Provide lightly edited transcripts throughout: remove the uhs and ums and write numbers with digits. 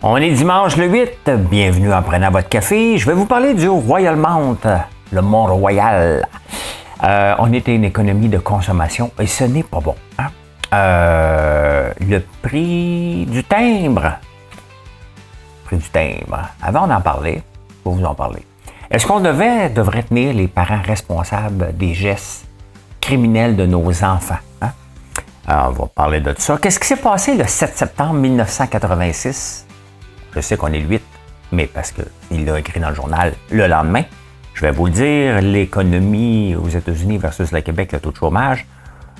On est dimanche le 8, bienvenue en prenant votre café. Je vais vous parler du Royal Mount, le Mont-Royal. On est une économie de consommation et ce n'est pas bon. Hein? Le prix du timbre. Avant d'en parler, je vais vous en parler. Est-ce qu'on devrait tenir les parents responsables des gestes criminels de nos enfants? Hein? Alors, on va parler de ça. Qu'est-ce qui s'est passé le 7 septembre 1986? Je sais qu'on est le 8, mais parce qu'il l'a écrit dans le journal le lendemain. Je vais vous le dire, l'économie aux États-Unis versus le Québec, le taux de chômage.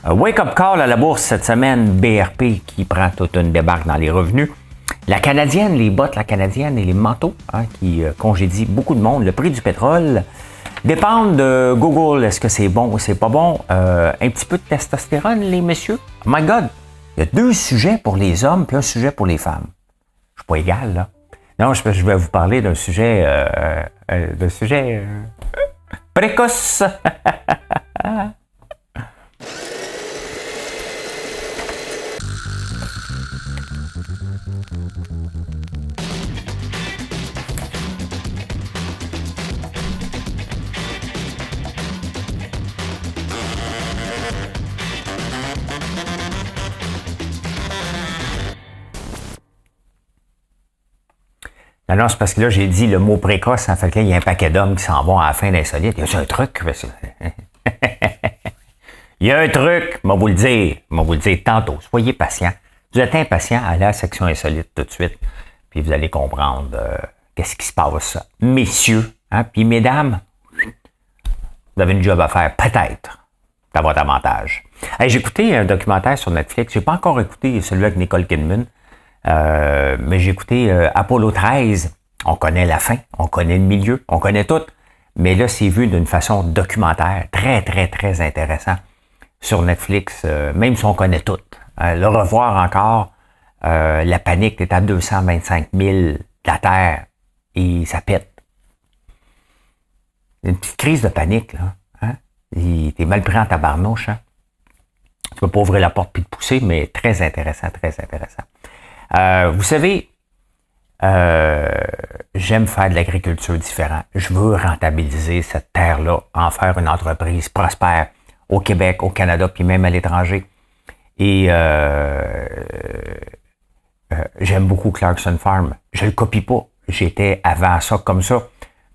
Wake-up call à la bourse cette semaine, BRP qui prend toute une débarque dans les revenus. La canadienne, les bottes, la canadienne et les manteaux qui congédient beaucoup de monde. Le prix du pétrole dépendent de Google. Est-ce que c'est bon ou c'est pas bon? Un petit peu de testostérone, les messieurs. Oh my God! Il y a 2 sujets pour les hommes puis un sujet pour les femmes. Je suis pas égal, là. Non, je vais vous parler d'un sujet... précoce. Non, c'est parce que là, j'ai dit le mot précoce, en fait que là, il y a un paquet d'hommes qui s'en vont à la fin d'insolite. Il y a un truc? Il y a un truc, je vais vous le dire tantôt. Soyez patient. Vous êtes impatient, allez à la section insolite tout de suite, puis vous allez comprendre qu'est-ce qui se passe. Messieurs, puis mesdames, vous avez une job à faire, peut-être, à votre avantage. Hey, j'ai écouté un documentaire sur Netflix. J'ai pas encore écouté celui avec Nicole Kidman. Mais j'ai écouté Apollo 13. On connaît la fin, on connaît le milieu, on connaît tout. Mais là, c'est vu d'une façon documentaire, très, très, très intéressant sur Netflix, même si on connaît tout. Le revoir encore, la panique est à 225 000 de la Terre et ça pète. Une petite crise de panique, là. Hein? T'es mal pris en tabarnouche. Hein? Tu peux pas ouvrir la porte puis te pousser, mais très intéressant, très intéressant. Vous savez, j'aime faire de l'agriculture différente. Je veux rentabiliser cette terre-là, en faire une entreprise prospère au Québec, au Canada, puis même à l'étranger. Et j'aime beaucoup Clarkson Farm. Je le copie pas. J'étais avant ça comme ça,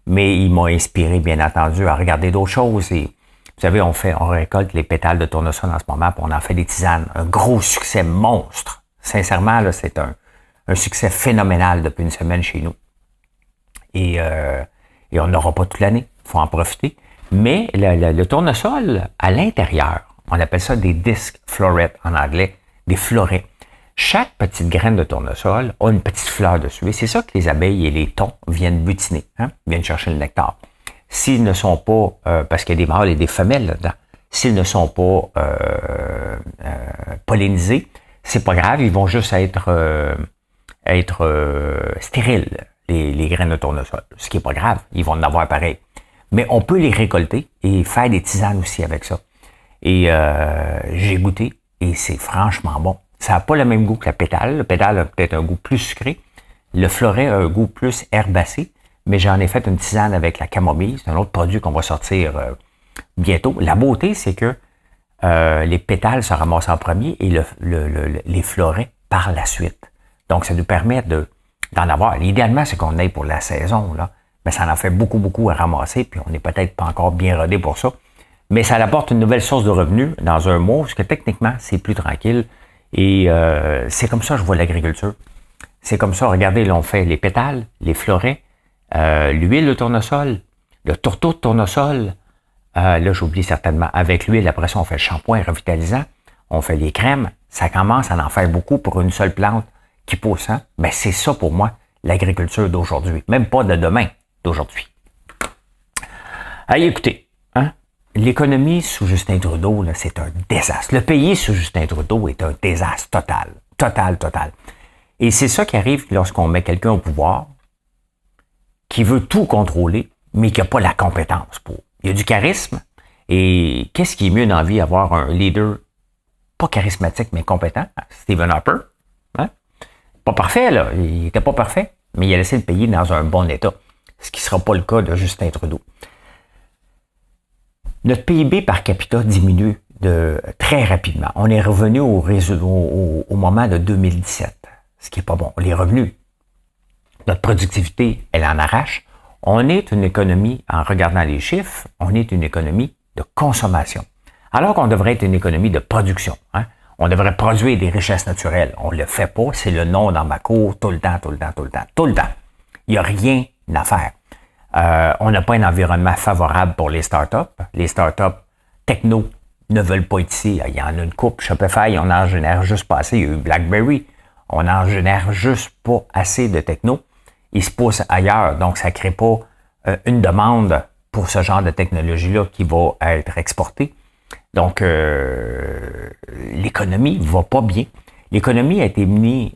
mais il m'a inspiré, bien entendu, à regarder d'autres choses. Et vous savez, on récolte les pétales de tournesol en ce moment, puis on en fait des tisanes. Un gros succès monstre. Sincèrement, là, c'est un succès phénoménal depuis une semaine chez nous. Et on n'aura pas toute l'année. Il faut en profiter. Mais le tournesol, à l'intérieur, on appelle ça des disc florets en anglais, des florets. Chaque petite graine de tournesol a une petite fleur dessus. Et c'est ça que les abeilles et les thons viennent butiner, viennent chercher le nectar. S'ils ne sont pas, parce qu'il y a des mâles et des femelles là-dedans, s'ils ne sont pas pollinisés, c'est pas grave, ils vont juste être stériles, les graines de tournesol. Ce qui est pas grave, ils vont en avoir pareil. Mais on peut les récolter et faire des tisanes aussi avec ça. Et j'ai goûté et c'est franchement bon. Ça n'a pas le même goût que la pétale. Le pétale a peut-être un goût plus sucré. Le floret a un goût plus herbacé. Mais j'en ai fait une tisane avec la camomille. C'est un autre produit qu'on va sortir bientôt. La beauté, c'est que les pétales se ramassent en premier et les florets par la suite. Donc, ça nous permet d'en avoir. Idéalement, c'est qu'on aille pour la saison, là. Mais ça en fait beaucoup, beaucoup à ramasser, puis on n'est peut-être pas encore bien rodé pour ça. Mais ça apporte une nouvelle source de revenus dans un mois, parce que techniquement, c'est plus tranquille. Et c'est comme ça que je vois l'agriculture. C'est comme ça, regardez, là, on fait les pétales, les florets, l'huile de tournesol, le tourteau de tournesol. Là, j'oublie certainement. Avec l'huile, après ça, on fait le shampoing revitalisant. On fait les crèmes. Ça commence à en faire beaucoup pour une seule plante qui pousse. Hein? Ben, c'est ça pour moi, l'agriculture d'aujourd'hui. Même pas de demain, d'aujourd'hui. Allez, écoutez, l'économie sous Justin Trudeau, là, c'est un désastre. Le pays sous Justin Trudeau est un désastre total. Total. Et c'est ça qui arrive lorsqu'on met quelqu'un au pouvoir qui veut tout contrôler, mais qui n'a pas la compétence pour. Il y a du charisme. Et qu'est-ce qui est mieux dans la vie, avoir un leader pas charismatique, mais compétent? Stephen Harper. Pas parfait, là. Il n'était pas parfait, mais il a laissé le pays dans un bon état. Ce qui ne sera pas le cas de Justin Trudeau. Notre PIB par capita diminue très rapidement. On est revenu au moment de 2017, ce qui n'est pas bon. Les revenus, notre productivité, elle en arrache. On est une économie, en regardant les chiffres, on est une économie de consommation. Alors qu'on devrait être une économie de production. Hein? On devrait produire des richesses naturelles. On ne le fait pas, c'est le nom dans ma cour tout le temps. Il n'y a rien à faire. On n'a pas un environnement favorable pour les startups. Les startups techno ne veulent pas être ici. Il y en a une coupe. Shopify, on en génère juste pas assez. Il y a eu BlackBerry. On en génère juste pas assez de techno. Ils se poussent ailleurs. Donc, ça ne crée pas une demande pour ce genre de technologie-là qui va être exportée. Donc, l'économie va pas bien. L'économie a été menée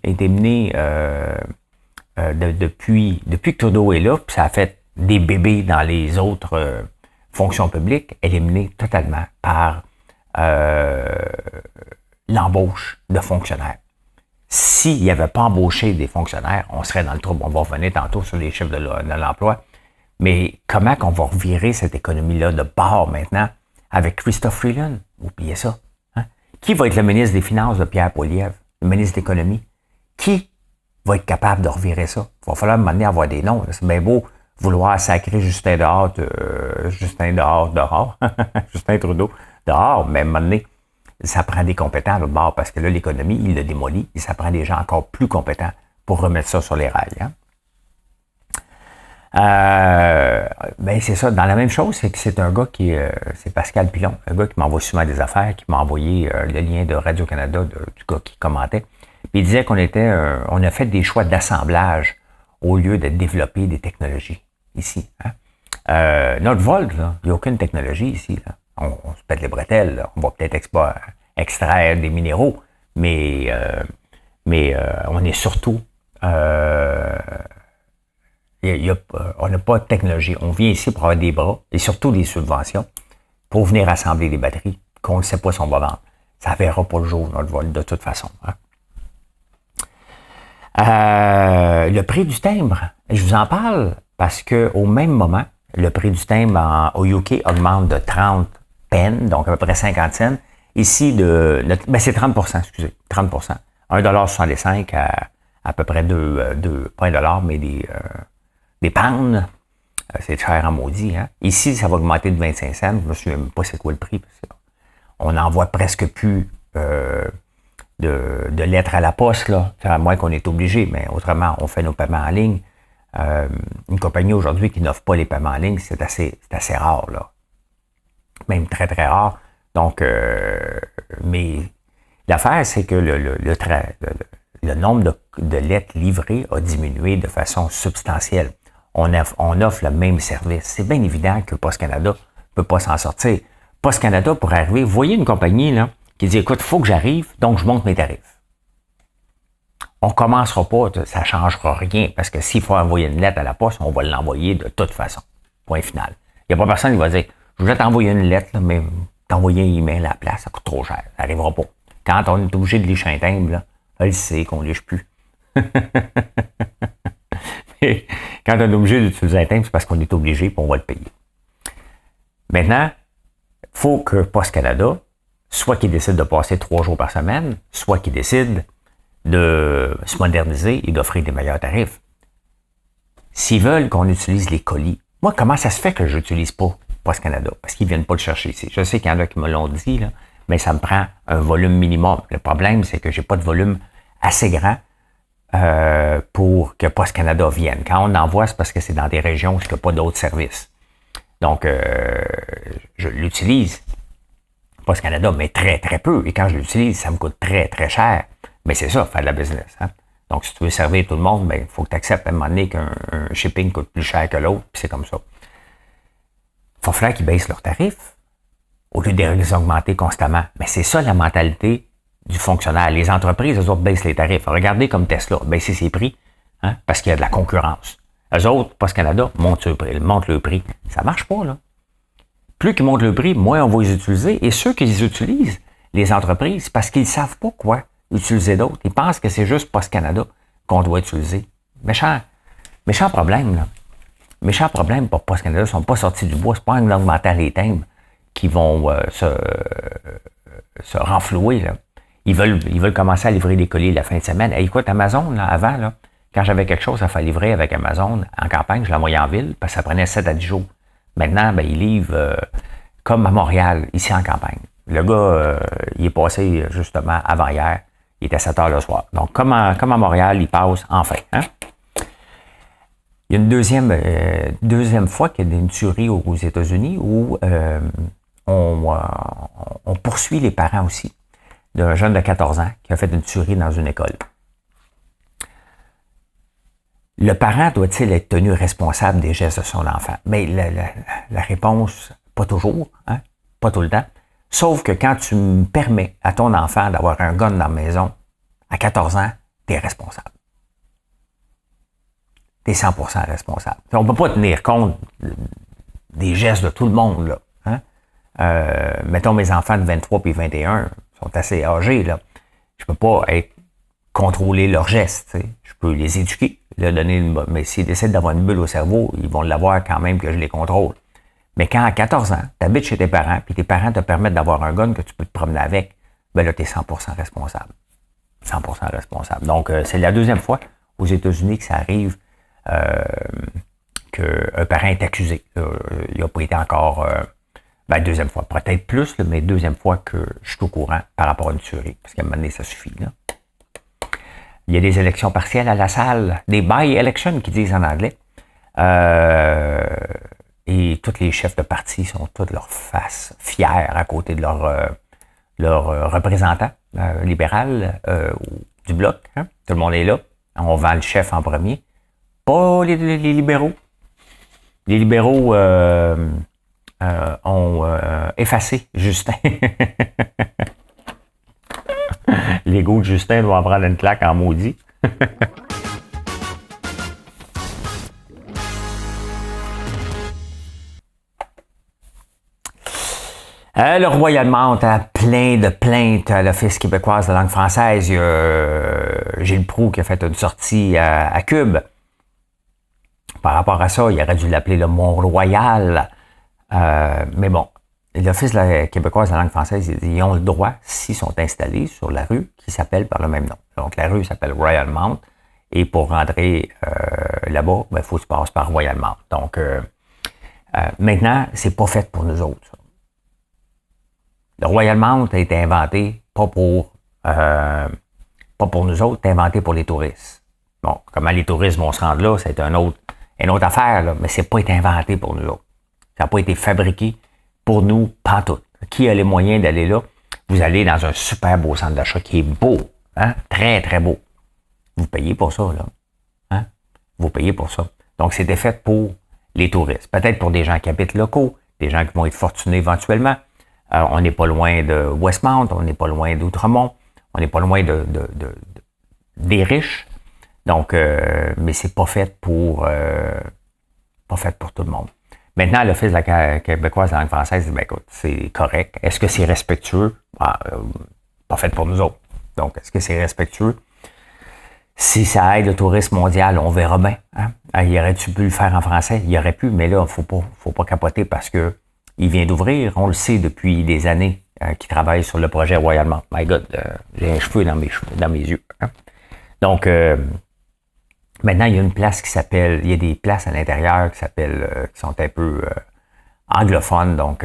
depuis que Trudeau est là, puis ça a fait des bébés dans les autres fonctions publiques. Elle est menée totalement par l'embauche de fonctionnaires. S'il n'y avait pas embauché des fonctionnaires, on serait dans le trouble. On va revenir tantôt sur les chiffres de l'emploi. Mais comment qu'on va revirer cette économie-là de bord maintenant avec Christophe Freeland? Oubliez ça. Hein? Qui va être le ministre des Finances de Pierre Poilievre? Le ministre de l'Économie? Qui va être capable de revirer ça? Il va falloir maintenant avoir des noms. C'est bien beau vouloir sacrer Justin Trudeau dehors, mais à un moment donné, ça prend des compétents de bord parce que là, l'économie, il le démolit et ça prend des gens encore plus compétents pour remettre ça sur les rails. Hein? Ben c'est ça. Dans la même chose, c'est que c'est un gars c'est Pascal Pilon, un gars qui m'envoie souvent des affaires, qui m'a envoyé le lien de Radio-Canada du gars qui commentait. Puis il disait qu'on a fait des choix d'assemblage au lieu de développer des technologies ici. Hein? Notre Volt, il n'y a aucune technologie ici. Là. On se pète les bretelles. Là. On va peut-être extraire des minéraux, mais on est surtout... on n'a pas de technologie. On vient ici pour avoir des bras et surtout des subventions pour venir assembler des batteries qu'on ne sait pas si on va vendre. Ça ne verra pas le jour, notre vol, de toute façon. Hein. Le prix du timbre, je vous en parle parce qu'au même moment, le prix du timbre au UK augmente de 30 pence, donc à peu près 50 cents. Ici, c'est 30%, excusez, 30%. 1,65$ à peu près 2, pas $1, mais des pounds. C'est cher en maudit. Hein? Ici, ça va augmenter de 25 cents. Je ne me souviens même pas c'est quoi le prix. Parce on n'envoie presque plus de lettres à la poste, là, à moins qu'on est obligé, mais autrement, on fait nos paiements en ligne. Une compagnie aujourd'hui qui n'offre pas les paiements en ligne, c'est assez rare, là. Même très, très rare. Donc, mais l'affaire, c'est que le nombre de lettres livrées a diminué de façon substantielle. On offre le même service. C'est bien évident que Post Canada ne peut pas s'en sortir. Post Canada, pour arriver, vous voyez une compagnie là, qui dit, écoute, il faut que j'arrive, donc je monte mes tarifs. On ne commencera pas, ça ne changera rien, parce que s'il faut envoyer une lettre à la poste, on va l'envoyer de toute façon. Point final. Il n'y a pas personne qui va dire, je vais t'envoyer une lettre, là, mais t'envoyer un email à la place, ça coûte trop cher. Ça n'arrivera pas. Quand on est obligé de licher un timbre, là, elle sait qu'on ne liche plus. Mais quand on est obligé d'utiliser un timbre, c'est parce qu'on est obligé et on va le payer. Maintenant, il faut que Post Canada, soit qu'il décide de passer 3 jours par semaine, soit qu'il décide de se moderniser et d'offrir des meilleurs tarifs. S'ils veulent qu'on utilise les colis, moi, comment ça se fait que je n'utilise pas Post Canada? Parce qu'ils ne viennent pas le chercher ici. Je sais qu'il y en a qui me l'ont dit, là, mais ça me prend un volume minimum. Le problème, c'est que j'ai pas de volume assez grand pour que Post Canada vienne. Quand on envoie, c'est parce que c'est dans des régions où il n'y a pas d'autres services. Donc, je l'utilise, Post Canada, mais très, très peu. Et quand je l'utilise, ça me coûte très, très cher. Mais c'est ça, faire de la business. Hein? Donc, si tu veux servir tout le monde, il faut que tu acceptes à un moment donné qu'un shipping coûte plus cher que l'autre, puis c'est comme ça. Il va falloir qu'ils baissent leurs tarifs au lieu de les augmenter constamment. Mais c'est ça la mentalité du fonctionnaire. Les entreprises, eux autres, baissent les tarifs. Regardez comme Tesla, baisser ses prix, hein, parce qu'il y a de la concurrence. Eux autres, Post Canada, montent le prix. Ça marche pas, là. Plus qu'ils montent le prix, moins on va les utiliser. Et ceux qui les utilisent, les entreprises, parce qu'ils savent pas quoi utiliser d'autres. Ils pensent que c'est juste Post Canada. qu'on doit utiliser. Méchant problème, là. Méchant problème pour Post Canada, ils ne sont pas sortis du bois. C'est pas en augmentant les timbres qui vont se renflouer, là. Ils veulent commencer à livrer des colis la fin de semaine. Hey, écoute, Amazon, là, avant, là, quand j'avais quelque chose à faire livrer avec Amazon en campagne, je l'envoyais en ville parce que ça prenait 7 à 10 jours. Maintenant, ben, ils livrent comme à Montréal, ici en campagne. Le gars, il est passé justement avant hier. Il était à 7 heures le soir. Donc, comme à Montréal, il passe enfin. Hein? Il y a une deuxième fois qu'il y a une tuerie aux États-Unis où on poursuit les parents aussi d'un jeune de 14 ans qui a fait une tuerie dans une école. Le parent doit-il être tenu responsable des gestes de son enfant? Mais la réponse, pas toujours, hein? Pas tout le temps. Sauf que quand tu me permets à ton enfant d'avoir un gun dans la maison, à 14 ans, tu es responsable. Tu es 100% responsable. On ne peut pas tenir compte des gestes de tout le monde, là. Hein? Mettons mes enfants de 23 et 21 sont assez âgés, là. Je peux pas contrôler leurs gestes. T'sais. Je peux les éduquer, leur donner mais s'ils décident d'avoir une bulle au cerveau, ils vont l'avoir quand même que je les contrôle. Mais quand à 14 ans, tu habites chez tes parents, puis tes parents te permettent d'avoir un gun que tu peux te promener avec, ben là, tu es 100% responsable. 100% responsable. Donc, c'est la deuxième fois aux États-Unis que ça arrive qu'un parent est accusé. Il n'a pas été encore... deuxième fois, peut-être plus, mais deuxième fois que je suis au courant par rapport à une tuerie. Parce qu'à un moment donné, ça suffit. Là. Il y a des élections partielles à la salle, des by-elections qui disent en anglais. Et tous les chefs de parti sont tous leur face fiers à côté de leur représentant libéral du bloc. Hein? Tout le monde est là. On vend le chef en premier. Pas les libéraux. Les libéraux ont effacé Justin. L'ego de Justin doit en prendre une claque en maudit. Le Royal Mount a plein de plaintes à l'Office québécoise de langue française. Il y a Gilles Proulx qui a fait une sortie à Cube. Par rapport à ça, il aurait dû l'appeler le Mont-Royal. Mais bon, l'Office québécoise de la langue française, ils ont le droit, s'ils sont installés sur la rue qui s'appelle par le même nom. Donc, la rue s'appelle Royal Mount. Et pour rentrer là-bas, il faut que tu passes par Royal Mount. Donc, maintenant, c'est pas fait pour nous autres. Ça. Le Royal Mount a été inventé pas pour nous autres, c'est inventé pour les touristes. Bon, comment les touristes vont se rendre là, c'est une autre affaire, là, mais c'est pas été inventé pour nous autres. Ça n'a pas été fabriqué pour nous, pantoute. Qui a les moyens d'aller là? Vous allez dans un super beau centre d'achat qui est beau, hein? Très, très beau. Vous payez pour ça, là. Hein? Vous payez pour ça. Donc, c'était fait pour les touristes. Peut-être pour des gens qui habitent locaux, des gens qui vont être fortunés éventuellement. On n'est pas loin de Westmount, on n'est pas loin d'Outremont, on n'est pas loin des riches. Donc, mais c'est pas fait pour tout le monde. Maintenant, l'Office de la québécoise de la langue française dit, ben écoute, c'est correct. Est-ce que c'est respectueux? Pas fait pour nous autres. Donc, est-ce que c'est respectueux? Si ça aide le tourisme mondial, on verra bien. Hein? Il aurait-tu pu le faire en français? Il aurait pu, mais là, faut pas capoter parce que il vient d'ouvrir. On le sait depuis des années qu'il travaille sur le projet Royal Mount. My God, j'ai un cheveu dans mes yeux. Hein? Donc, maintenant, il y a une place il y a des places à l'intérieur qui sont un peu anglophones. Donc,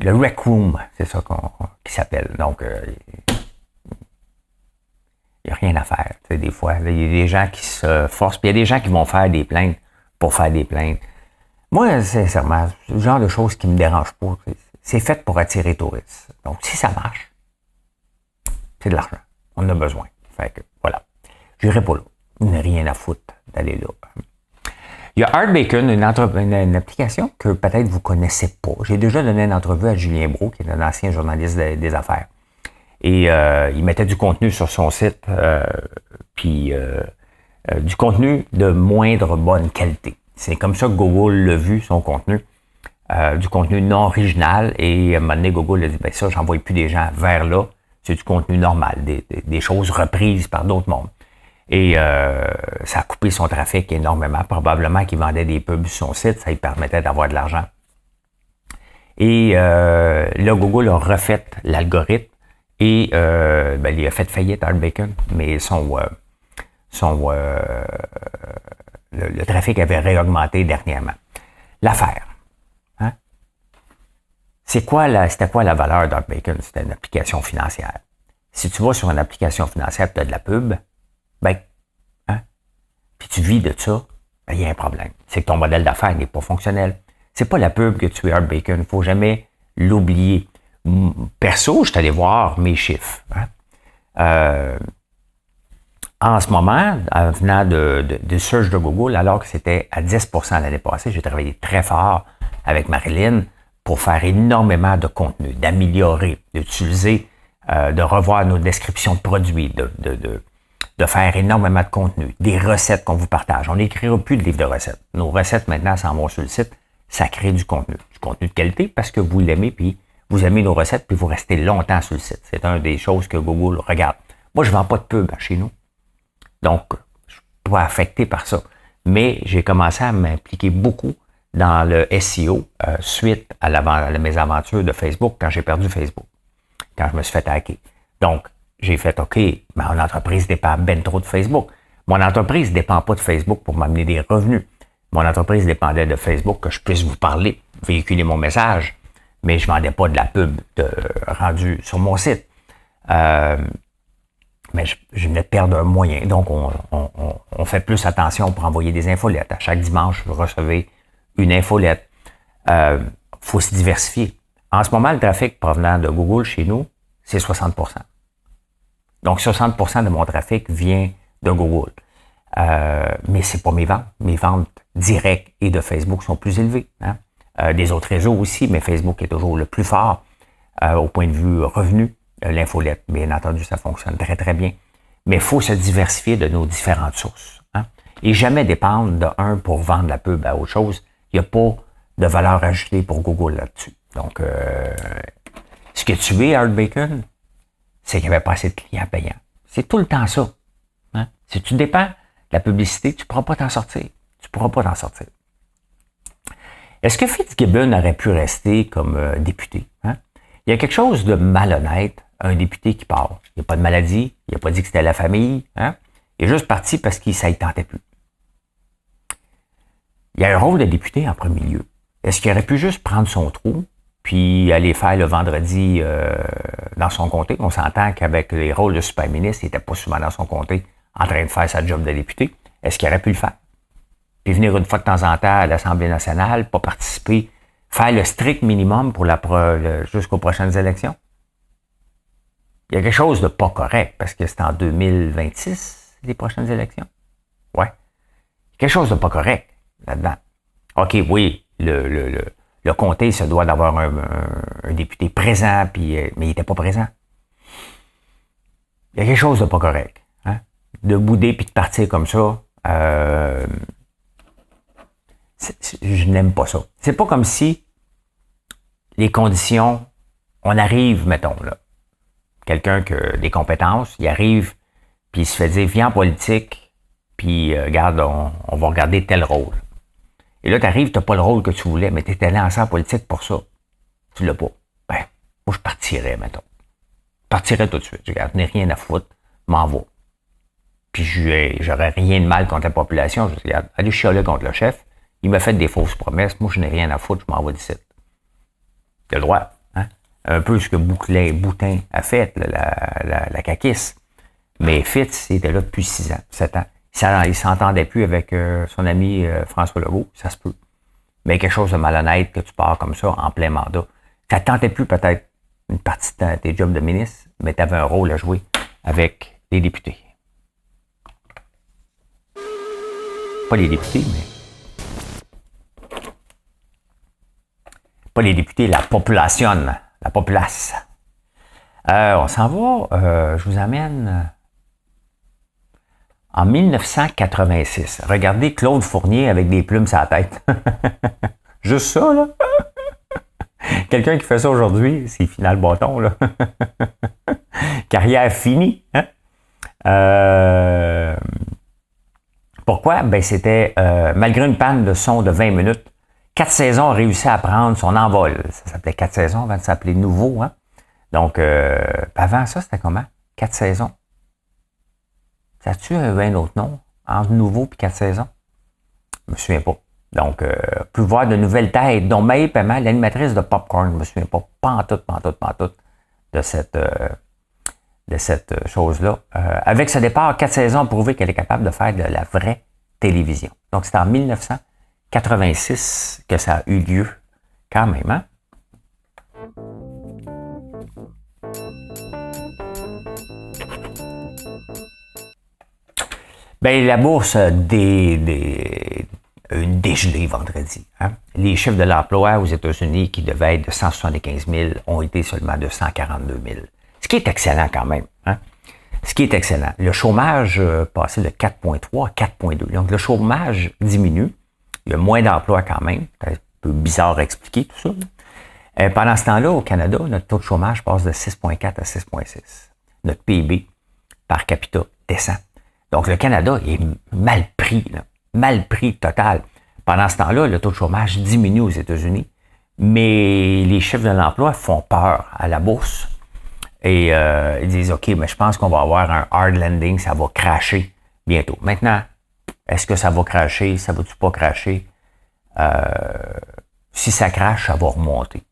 le Rec Room, c'est ça qui s'appelle. Donc, il n'y a rien à faire. Tu sais, des fois, il y a des gens qui se forcent, puis il y a des gens qui vont faire des plaintes pour faire des plaintes. Moi, sincèrement, c'est le genre de choses qui me dérange pas. C'est fait pour attirer les touristes. Donc, si ça marche, c'est de l'argent. On en a besoin. Fait que, voilà. J'irai pas là. Il n'y a rien à foutre d'aller là. Il y a Art Bacon, une application que peut-être vous connaissez pas. J'ai déjà donné une entrevue à Julien Brault, qui est un ancien journaliste des affaires. Et il mettait du contenu sur son site, puis du contenu de moindre bonne qualité. C'est comme ça que Google l'a vu, son contenu, du contenu non original. Et à un moment donné, Google a dit, ben ça, j'envoie plus des gens vers là. C'est du contenu normal, des choses reprises par d'autres mondes. Et ça a coupé son trafic énormément. Probablement qu'il vendait des pubs sur son site, ça lui permettait d'avoir de l'argent. Et là, Google a refait l'algorithme et il a fait faillite Art Bacon, mais le trafic avait réaugmenté dernièrement. L'affaire. Hein? C'était quoi la valeur d'Art Bacon? C'était une application financière. Si tu vas sur une application financière et tu as de la pub, puis tu vis de ça, il y a un problème. C'est que ton modèle d'affaires n'est pas fonctionnel. C'est pas la pub que tu es Art Bacon. Il ne faut jamais l'oublier. Perso, je suis allé voir mes chiffres. En ce moment, en venant de search de Google, alors que c'était à 10% l'année passée, j'ai travaillé très fort avec Marilyn pour faire énormément de contenu, d'améliorer, d'utiliser, de revoir nos descriptions de produits, de faire énormément de contenu, des recettes qu'on vous partage. On n'écrira plus de livres de recettes. Nos recettes, maintenant, s'en vont sur le site. Ça crée du contenu de qualité parce que vous l'aimez, puis vous aimez nos recettes, puis vous restez longtemps sur le site. C'est une des choses que Google regarde. Moi, je ne vends pas de pub chez nous. Donc, je ne suis pas affecté par ça. Mais j'ai commencé à m'impliquer beaucoup dans le SEO suite à mes aventures de Facebook quand j'ai perdu Facebook, quand je me suis fait hacker. Donc, j'ai fait, OK, mon entreprise dépend ben trop de Facebook. Mon entreprise ne dépend pas de Facebook pour m'amener des revenus. Mon entreprise dépendait de Facebook que je puisse vous parler, véhiculer mon message, mais je ne vendais pas de la pub rendue sur mon site. Mais je venais de perdre un moyen. Donc, on fait plus attention pour envoyer des infolettes. À chaque dimanche, vous recevez une infolette. Faut se diversifier. En ce moment, le trafic provenant de Google chez nous, c'est 60%. Donc, 60% de mon trafic vient de Google. Mais c'est pas mes ventes. Mes ventes directes et de Facebook sont plus élevées. Des autres réseaux aussi, mais Facebook est toujours le plus fort au point de vue revenu. L'infolette, bien entendu, ça fonctionne très, très bien. Mais il faut se diversifier de nos différentes sources. Et jamais dépendre de un pour vendre la pub à autre chose. Il n'y a pas de valeur ajoutée pour Google là-dessus. Donc, ce que tu es, Art Bacon, c'est qu'il n'y avait pas assez de clients payants. C'est tout le temps ça. Si tu dépends de la publicité, tu ne pourras pas t'en sortir. Est-ce que Fitzgibbon aurait pu rester comme député? Il y a quelque chose de malhonnête, un député qui part. Il n'y a pas de maladie, il n'a pas dit que c'était la famille. Il est juste parti parce que ça ne tentait plus. Il y a un rôle de député en premier lieu. Est-ce qu'il aurait pu juste prendre son trou puis aller faire le vendredi dans son comté? On s'entend qu'avec les rôles de super ministre, il n'était pas souvent dans son comté en train de faire sa job de député. Est-ce qu'il aurait pu le faire? Puis venir une fois de temps en temps à l'Assemblée nationale, pas participer, faire le strict minimum pour jusqu'aux prochaines élections? Il y a quelque chose de pas correct, parce que c'est en 2026, les prochaines élections. Ouais. Quelque chose de pas correct là-dedans. OK, oui, le comté se doit d'avoir un député présent, mais il n'était pas présent. Il y a quelque chose de pas correct. De bouder puis de partir comme ça, je n'aime pas ça. C'est pas comme si les conditions, on arrive, mettons, là, quelqu'un qui a des compétences, il arrive, puis il se fait dire, viens en politique, puis regarde, on va regarder tel rôle. Et là, tu arrives, tu n'as pas le rôle que tu voulais, mais tu étais lancé en politique pour ça. Tu l'as pas. Ben, moi, je partirais, mettons. Je partirais tout de suite. Je n'ai rien à foutre, m'en vais. Puis j'aurais rien de mal contre la population. Je dis, regarde, allez chialer contre le chef. Il m'a fait des fausses promesses. Moi, je n'ai rien à foutre, je m'en vais d'ici. Il a le droit. Un peu ce que Boutin a fait, la caquisse. Mais Fitz, il était là depuis 6 ans, 7 ans. Il s'entendait plus avec son ami François Legault, ça se peut. Mais quelque chose de malhonnête que tu pars comme ça en plein mandat. Tu n'attendais plus peut-être une partie de tes jobs de ministre, mais tu avais un rôle à jouer avec les députés. Pas les députés, mais... Pas les députés, la population. La populace. On s'en va, je vous amène en 1986. Regardez Claude Fournier avec des plumes sur la tête. Juste ça, là. Quelqu'un qui fait ça aujourd'hui, c'est final bâton, là. Carrière finie. Hein? Pourquoi? Ben, c'était, malgré une panne de son de 20 minutes, 4 saisons a réussi à prendre son envol. Ça s'appelait 4 saisons avant de s'appeler Nouveau. Hein? Donc, avant ça, c'était comment? 4 saisons. Ça a-tu un autre nom? Entre Nouveau et 4 saisons? Je me souviens pas. Donc, pu voir de nouvelles têtes, dont Maë Paiement, l'animatrice de Popcorn. Je me souviens pas pantoute de cette chose-là. Avec ce départ, 4 saisons ont prouvé qu'elle est capable de faire de la vraie télévision. Donc, c'est en 1986 que ça a eu lieu, quand même, hein? Ben, la bourse a une dégelée vendredi. Hein? Les chiffres de l'emploi aux États-Unis, qui devaient être de 175 000, ont été seulement de 142 000. Ce qui est excellent quand même. Hein? Ce qui est excellent. Le chômage passé de 4,3 à 4,2. Donc, le chômage diminue. Il y a moins d'emplois quand même. C'est un peu bizarre à expliquer tout ça. Pendant ce temps-là, au Canada, notre taux de chômage passe de 6,4 à 6,6. Notre PIB par capita descend. Donc, le Canada est mal pris, là. Mal pris total. Pendant ce temps-là, le taux de chômage diminue aux États-Unis, mais les chiffres de l'emploi font peur à la bourse. Et ils disent, OK, mais je pense qu'on va avoir un hard landing, ça va crasher bientôt. Maintenant, est-ce que ça va crasher? Ça va-tu pas crasher? Si ça crache, ça va remonter.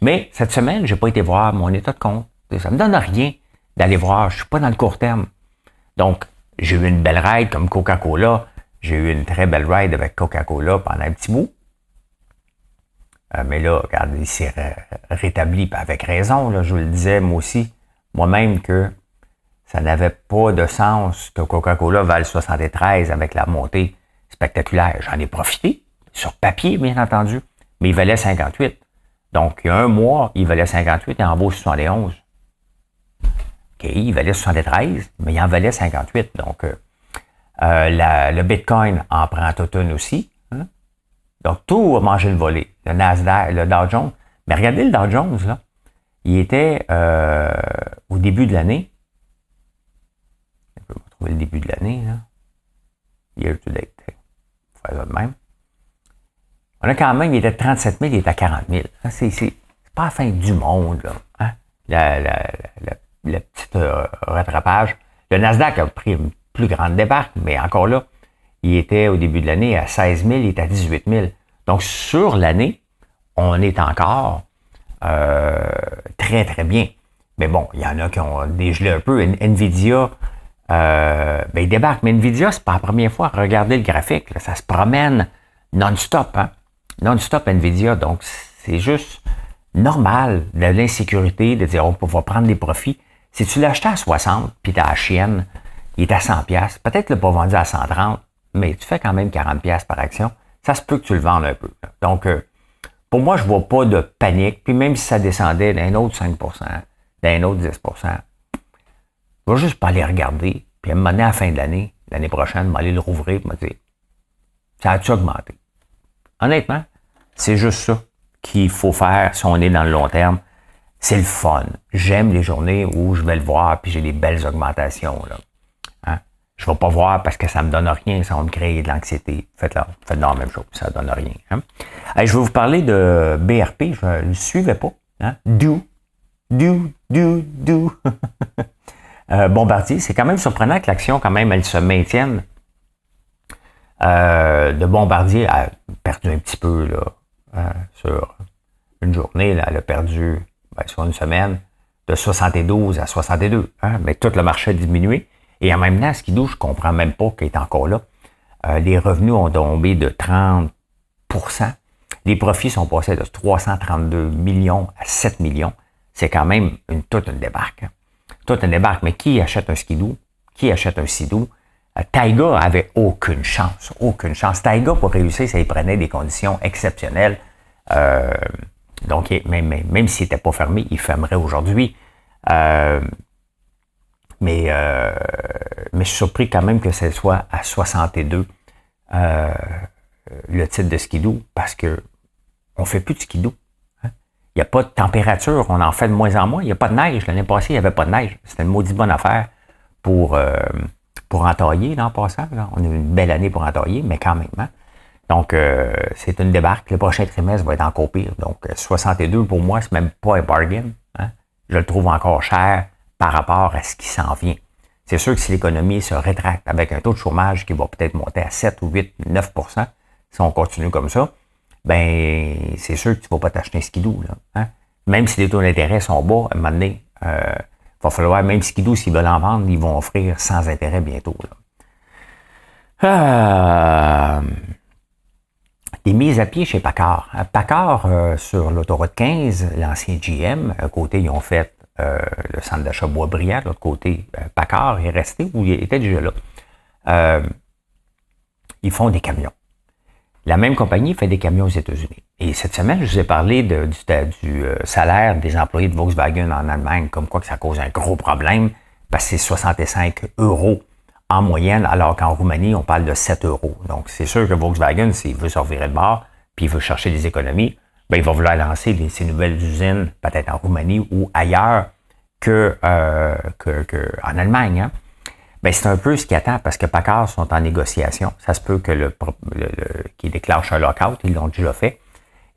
Mais cette semaine, j'ai pas été voir mon état de compte. Ça me donne rien d'aller voir. Je suis pas dans le court terme. Donc, j'ai eu une belle ride comme Coca-Cola. J'ai eu une très belle ride avec Coca-Cola pendant un petit bout. Mais là, regarde, il s'est rétabli avec raison. Là, je vous le disais, moi aussi, moi-même, que ça n'avait pas de sens que Coca-Cola vale 73 avec la montée spectaculaire. J'en ai profité, sur papier, bien entendu, mais il valait 58. Donc, il y a un mois, il valait 58 et en vaut 71. OK, il valait 73, mais il en valait 58. Donc, le Bitcoin en prend toute une aussi. Hein? Donc, tout a mangé le volet. Le Nasdaq, le Dow Jones. Mais regardez le Dow Jones, là. Il était au début de l'année. Je vais trouver le début de l'année, là. Year to date. Faire ça de même. On a quand même, il était de 37 000, il est à 40 000. C'est pas la fin du monde, là. Hein? Le petit rattrapage. Le Nasdaq a pris une plus grande débarque, mais encore là, il était au début de l'année à 16 000, il est à 18 000. Donc, sur l'année, on est encore très, très bien. Mais bon, il y en a qui ont dégelé un peu. Nvidia, il débarque. Mais Nvidia, c'est pas la première fois. Regardez le graphique, là, ça se promène non-stop. Hein? Non-stop Nvidia. Donc, c'est juste normal de l'insécurité, de dire on va prendre des profits. Si tu l'achetais à 60, puis tu as la chienne, il est à 100 $, peut-être le pas vendu à 130, mais tu fais quand même 40 $ par action, ça se peut que tu le vendes un peu. Donc, pour moi, je vois pas de panique, puis même si ça descendait d'un autre 5 %, d'un autre 10 %, je vais juste pas aller regarder, puis à un moment donné, à la fin de l'année prochaine, m'aller le rouvrir, et me dire, ça a-tu augmenté? Honnêtement, c'est juste ça qu'il faut faire si on est dans le long terme. C'est le fun. J'aime les journées où je vais le voir puis j'ai des belles augmentations. Là. Hein? Je ne vais pas voir parce que ça ne me donne rien, ça va me créer de l'anxiété. Faites la même chose, ça ne donne rien. Hein? Allez, je vais vous parler de BRP, je ne le suivais pas. Hein? Bombardier, c'est quand même surprenant que l'action, quand même, elle se maintienne. De Bombardier a perdu un petit peu là, sur une journée. Là, elle a perdu sur une semaine de 72 à 62. Hein, mais tout le marché a diminué. Et en même temps, Skidoo, je ne comprends même pas qu'il est encore là. Les revenus ont tombé de 30%. Les profits sont passés de 332 millions à 7 millions. C'est quand même toute une débarque. Hein. Toute une débarque. Mais qui achète un Skidoo? Qui achète un Sidou? Taiga avait aucune chance. Aucune chance. Taiga, pour réussir, ça y prenait des conditions exceptionnelles. Donc, même s'il n'était pas fermé, il fermerait aujourd'hui. Mais je suis surpris quand même que ce soit à 62 le titre de Skidoo, parce que on fait plus de Skidoo. Hein? Il n'y a pas de température, on en fait de moins en moins. Il n'y a pas de neige. L'année passée, il n'y avait pas de neige. C'était une maudite bonne affaire pour entailler, là, en passant. Là. On a eu une belle année pour entailler, mais quand même. Hein? Donc, c'est une débarque. Le prochain trimestre va être encore pire. Donc, 62 pour moi, c'est même pas un bargain. Hein? Je le trouve encore cher par rapport à ce qui s'en vient. C'est sûr que si l'économie se rétracte avec un taux de chômage qui va peut-être monter à 7 ou 8, 9 si on continue comme ça, ben c'est sûr que tu ne vas pas t'acheter un skidoo. Là, hein? Même si les taux d'intérêt sont bas, à un moment donné, va falloir, même skidoo, s'ils veulent en vendre, ils vont offrir sans intérêt bientôt. Là. Des mises à pied chez Paccard. Paccard, sur l'autoroute 15, l'ancien GM, à côté, ils ont fait le centre d'achat Boisbriand, de l'autre côté, Paccard est resté, ou il était déjà là. Ils font des camions. La même compagnie fait des camions aux États-Unis. Et cette semaine, je vous ai parlé du salaire des employés de Volkswagen en Allemagne, comme quoi que ça cause un gros problème, parce que c'est 65 € en moyenne, alors qu'en Roumanie, on parle de 7 €. Donc, c'est sûr que Volkswagen, s'il veut se revirer de bord, puis il veut chercher des économies, ben, il va vouloir lancer ces nouvelles usines, peut-être en Roumanie ou ailleurs que en Allemagne. Hein. Ben, c'est un peu ce qui attend, parce que Paccard sont en négociation. Ça se peut que qu'ils déclenchent un lockout, ils l'ont déjà fait.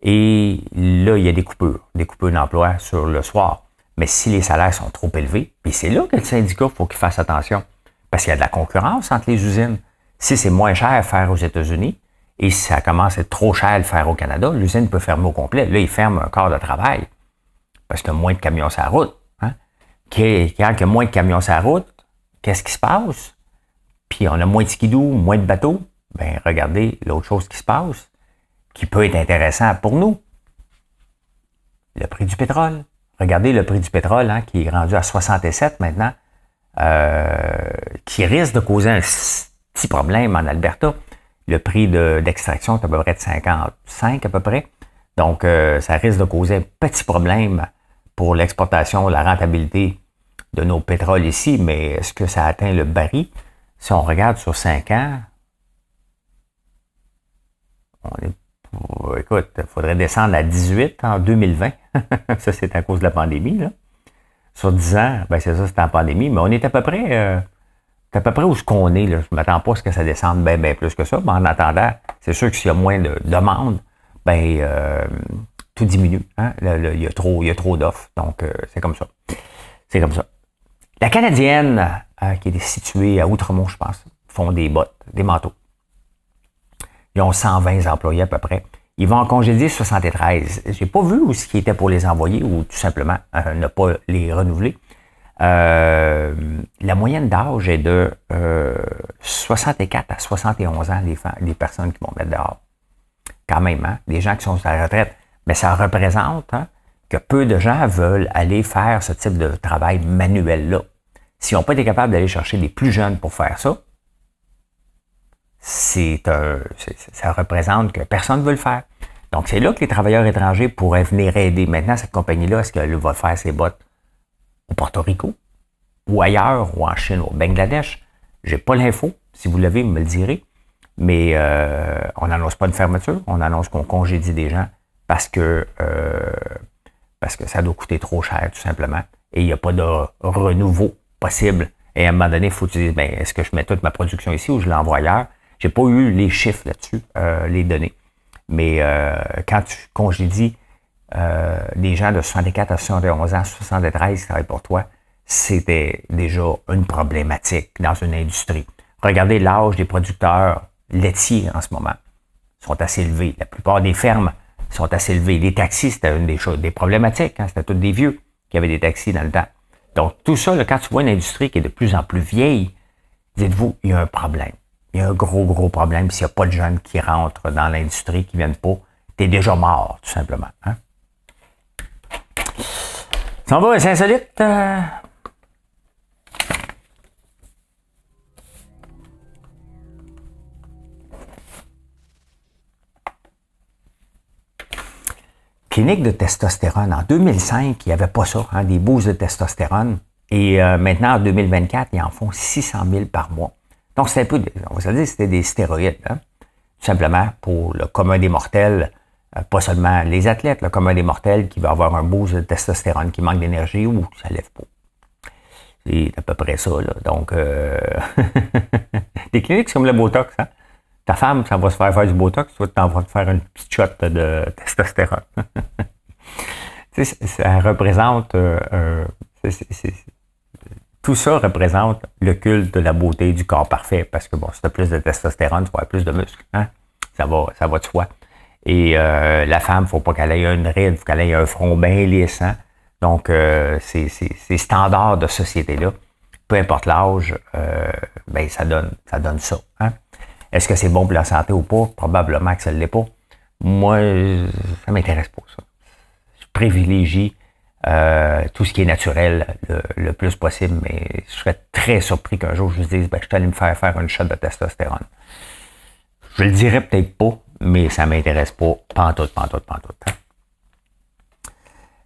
Et là, il y a des coupures d'emploi sur le soir. Mais si les salaires sont trop élevés, puis c'est là que le syndicat, il faut qu'il fasse attention. Parce qu'il y a de la concurrence entre les usines. Si c'est moins cher à faire aux États-Unis, et si ça commence à être trop cher à le faire au Canada, l'usine peut fermer au complet. Là, il ferme un quart de travail. Parce qu'il y a moins de camions sur la route. Hein? Quand il y a moins de camions sur la route, qu'est-ce qui se passe? Puis on a moins de skidoo, moins de bateaux. Ben, regardez l'autre chose qui se passe, qui peut être intéressant pour nous. Le prix du pétrole. Regardez le prix du pétrole, hein, qui est rendu à 67 maintenant. Qui risque de causer un petit problème en Alberta. Le prix d'extraction est à peu près de 55 à peu près. Donc, ça risque de causer un petit problème pour l'exportation, la rentabilité de nos pétroles ici. Mais est-ce que ça atteint le baril? Si on regarde sur 5 ans, écoute, il faudrait descendre à 18 en 2020. Ça, c'est à cause de la pandémie, là. Sur 10 ans, ben c'est ça, c'est en pandémie, mais on est à peu près où ce qu'on est. Là. Je ne m'attends pas à ce que ça descende bien plus que ça, mais en attendant, c'est sûr que s'il y a moins de demandes, ben tout diminue. Hein? Il y a trop d'offres, donc c'est comme ça. C'est comme ça. La Canadienne, qui est située à Outremont, je pense, font des bottes, des manteaux. Ils ont 120 employés à peu près. Ils vont en congédier 73. J'ai pas vu où ce qui était pour les envoyer ou tout simplement ne pas les renouveler. La moyenne d'âge est de 64 à 71 ans, les personnes qui vont mettre dehors. Quand même, hein? Des gens qui sont à la retraite. Mais ça représente que peu de gens veulent aller faire ce type de travail manuel-là. S'ils n'ont pas été capables d'aller chercher des plus jeunes pour faire ça, ça représente que personne ne veut le faire. Donc, c'est là que les travailleurs étrangers pourraient venir aider. Maintenant, cette compagnie-là, est-ce qu'elle va faire ses bottes au Porto Rico, ou ailleurs, ou en Chine, ou au Bangladesh? J'ai pas l'info. Si vous l'avez, vous me le direz. Mais on n'annonce pas une fermeture. On annonce qu'on congédie des gens parce que ça doit coûter trop cher, tout simplement. Et il n'y a pas de renouveau possible. Et à un moment donné, il faut que tu dises, ben, est-ce que je mets toute ma production ici ou je l'envoie ailleurs? J'ai pas eu les chiffres là-dessus, les données. Mais quand tu congédies des gens de 64 à 71 ans, 73 qui travaillent pour toi, c'était déjà une problématique dans une industrie. Regardez l'âge des producteurs laitiers en ce moment. Ils sont assez élevés. La plupart des fermes sont assez élevées. Les taxis, c'était une des choses, des problématiques. Hein? C'était tous des vieux qui avaient des taxis dans le temps. Donc, tout ça, là, quand tu vois une industrie qui est de plus en plus vieille, dites-vous, il y a un problème. Il y a un gros problème s'il n'y a pas de jeunes qui rentrent dans l'industrie, qui ne viennent pas. T'es déjà mort, tout simplement. Hein? Ça va, c'est insolite. Clinique de testostérone. En 2005, il n'y avait pas ça, hein, des boosts de testostérone. Et maintenant, en 2024, ils en font 600 000 par mois. Donc, c'est un peu, on va se dire, c'était des stéroïdes. Hein? Tout simplement, pour le commun des mortels, Pas seulement les athlètes, là, comme un des mortels qui va avoir un boost de testostérone, qui manque d'énergie ou ça lève pas. C'est à peu près ça. Là. Donc, des cliniques comme le Botox, hein? Ta femme, ça va se faire du Botox, toi, tu vas te faire une petite shot de testostérone. Ça représente... tout ça représente le culte de la beauté du corps parfait, parce que, bon, si tu as plus de testostérone, tu vas avoir plus de muscles. Hein? Ça va de soi. Et la femme, faut pas qu'elle ait une ride, faut qu'elle ait un front bien lisse. Hein? Donc, ces standards de société-là, peu importe l'âge, ben ça donne ça. Hein? Est-ce que c'est bon pour la santé ou pas? Probablement que ça ne l'est pas. Moi, ça m'intéresse pas, ça. Je privilégie tout ce qui est naturel le plus possible, mais je serais très surpris qu'un jour je me dise, ben, je suis allé me faire une shot de testostérone. Je le dirais peut-être pas, mais ça m'intéresse pas. Pantoute. Hein?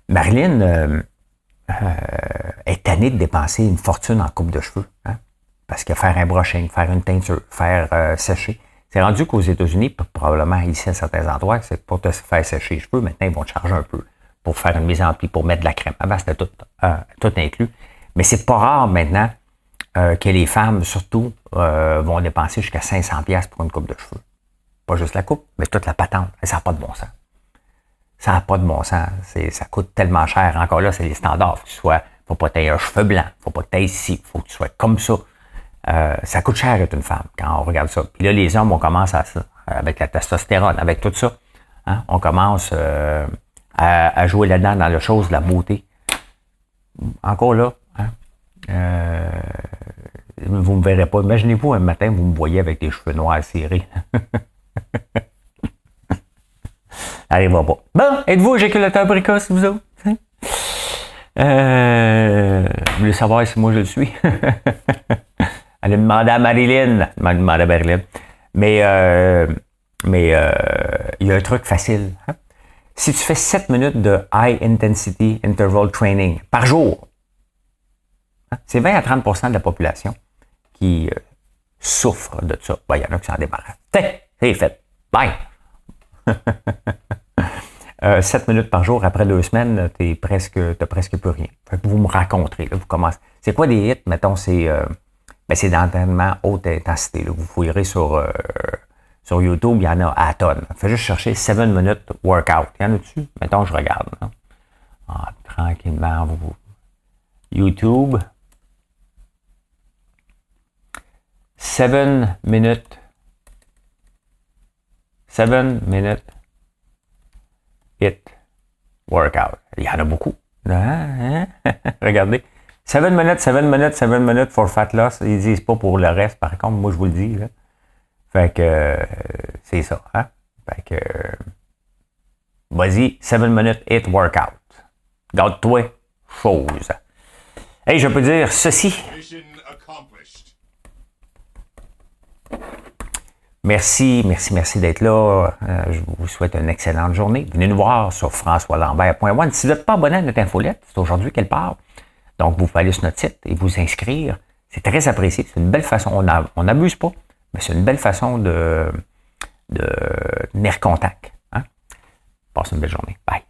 Marilyn est tannée de dépenser une fortune en coupe de cheveux. Hein? Parce que faire un brushing, faire une teinture, faire sécher. C'est rendu qu'aux États-Unis, probablement ici à certains endroits, c'est pour te faire sécher les cheveux. Maintenant, ils vont te charger un peu pour faire une mise en pli, pour mettre de la crème. Avant, c'était tout inclus. Mais c'est pas rare maintenant que les femmes, surtout, vont dépenser jusqu'à 500$ pour une coupe de cheveux. Pas juste la coupe, mais toute la patente. Et ça n'a pas de bon sens. Ça n'a pas de bon sens. Ça coûte tellement cher. Encore là, c'est les standards. Faut pas que tu aies un cheveu blanc. Faut pas que tu aies ici. Faut que tu sois comme ça. Ça coûte cher être une femme quand on regarde ça. Puis là, les hommes, on commence à ça. Avec la testostérone, avec tout ça. Hein, on commence à jouer là-dedans dans la chose de la beauté. Encore là, hein, vous me verrez pas. Imaginez-vous un matin, vous me voyez avec des cheveux noirs serrés. Ça n'arrivera pas. Bon, êtes-vous éjaculateur précoce, vous autres? Hein? Vous voulez savoir si moi je le suis? Allez demander à Marilyn. Mais il y a un truc facile. Hein? Si tu fais 7 minutes de High Intensity Interval Training par jour, hein, c'est 20 à 30% de la population qui souffre de ça. Ben, il y en a qui s'en débarrassent. C'est fait. Bye! 7 minutes par jour, après 2 semaines, t'as presque plus rien. Fait que vous me rencontrez. Là, vous commencez. C'est quoi des hits? Mettons, c'est d'entraînement haute intensité. Là. Vous fouillerez sur YouTube, il y en a à tonnes. Faites juste chercher 7 minutes workout. Il y en a dessus? Mettons, je regarde. Tranquillement, YouTube. 7 minutes. 7 minutes hit workout. Il y en a beaucoup. Hein? Regardez. 7 minutes for fat loss. Ils disent pas pour le reste, par contre, moi je vous le dis. Là. Fait que c'est ça. Hein? Fait que vas-y, 7 minutes hit workout. Garde-toi, chose. Hey, je peux dire ceci. Merci d'être là. Je vous souhaite une excellente journée. Venez nous voir sur françoislambert.one. Si vous n'êtes pas abonné à notre infolette, c'est aujourd'hui qu'elle part. Donc, vous pouvez aller sur notre site et vous inscrire. C'est très apprécié. C'est une belle façon. On n'abuse pas, mais c'est une belle façon de tenir contact. Hein? Passez une belle journée. Bye.